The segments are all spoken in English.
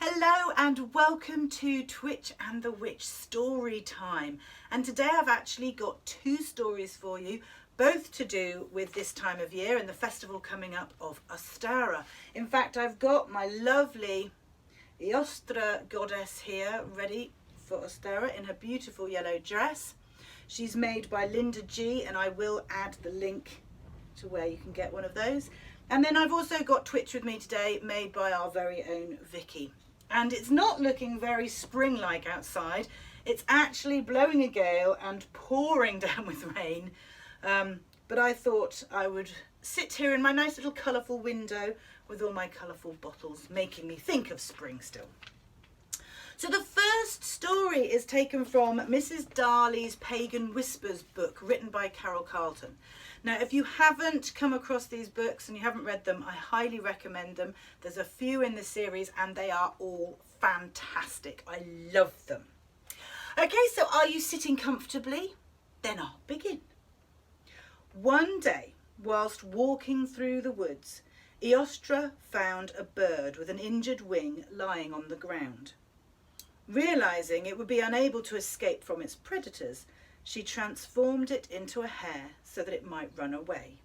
Hello and welcome to Twitch and the Witch story time. And today I've actually got two stories for you, both to do with this time of year and the festival coming up of Ostara. In fact, I've got my lovely Eostre goddess here ready for Ostara in her beautiful yellow dress. She's made by Linda G, and I will add the link to where you can get one of those. And then I've also got Twitch with me today, made by our very own Vicky. And it's not looking very spring-like outside. It's actually blowing a gale and pouring down with rain. But I thought I would sit here in my nice little colourful window with all my colourful bottles, making me think of spring still. So the first story is taken from Mrs. Darley's Pagan Whispers book, written by Carol Carlton. Now, if you haven't come across these books and you haven't read them, I highly recommend them. There's a few in the series and they are all fantastic. I love them. Okay, so are you sitting comfortably? Then I'll begin. One day, whilst walking through the woods, Eostre found a bird with an injured wing lying on the ground. Realising it would be unable to escape from its predators, she transformed it into a hare so that it might run away.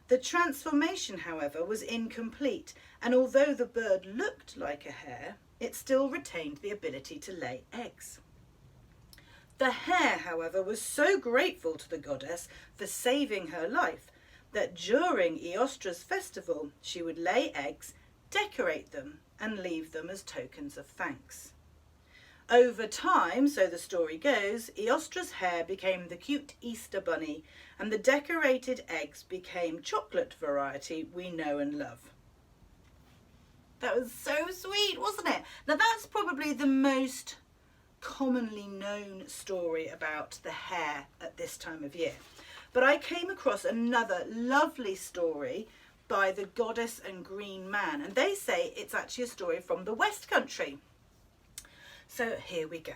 The transformation, however, was incomplete, and although the bird looked like a hare, it still retained the ability to lay eggs. The hare, however, was so grateful to the goddess for saving her life that during Eostre's festival she would lay eggs, decorate them, and leave them as tokens of thanks. Over time, so the story goes, Eostre's hare became the cute Easter bunny and the decorated eggs became chocolate variety we know and love. That was so sweet, wasn't it? Now that's probably the most commonly known story about the hare at this time of year. But I came across another lovely story by the Goddess and Green Man, and they say it's actually a story from the West Country. So here we go.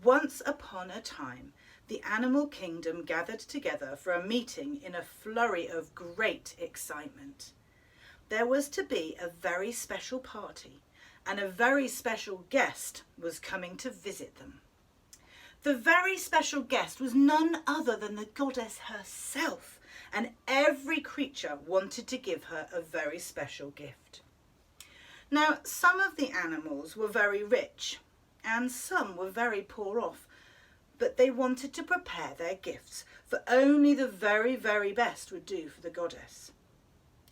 Once upon a time, the animal kingdom gathered together for a meeting in a flurry of great excitement. There was to be a very special party, and a very special guest was coming to visit them. The very special guest was none other than the goddess herself, and every creature wanted to give her a very special gift. Now, some of the animals were very rich, and some were very poor off, but they wanted to prepare their gifts, for only the very, very best would do for the goddess.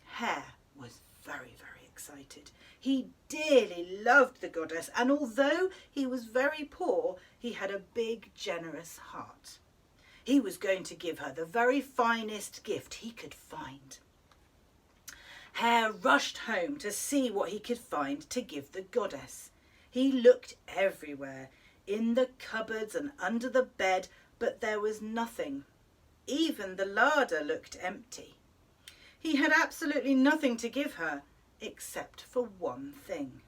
Hare was very, very excited. He dearly loved the goddess, and although he was very poor, he had a big, generous heart. He was going to give her the very finest gift he could find. Hare rushed home to see what he could find to give the goddess. He looked everywhere, in the cupboards and under the bed, but there was nothing. Even the larder looked empty. He had absolutely nothing to give her, except for one thing.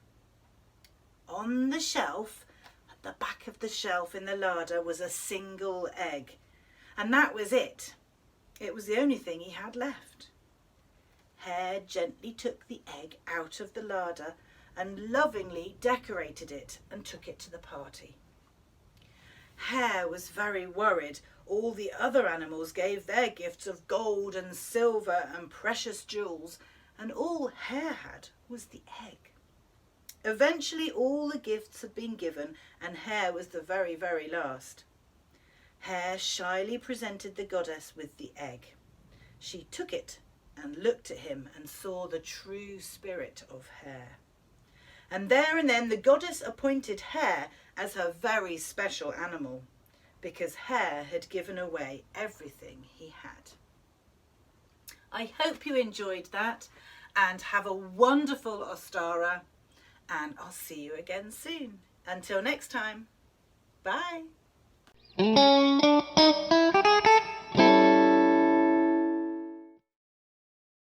On the shelf, at the back of the shelf in the larder, was a single egg. And that was it. It was the only thing he had left. Hare gently took the egg out of the larder and lovingly decorated it and took it to the party. Hare was very worried. All the other animals gave their gifts of gold and silver and precious jewels, and all Hare had was the egg. Eventually all the gifts had been given, and Hare was the very, very last. Hare shyly presented the goddess with the egg. She took it and looked at him and saw the true spirit of Hare. And there and then the goddess appointed Hare as her very special animal, because Hare had given away everything he had. I hope you enjoyed that, and have a wonderful Ostara, and I'll see you again soon. Until next time, bye.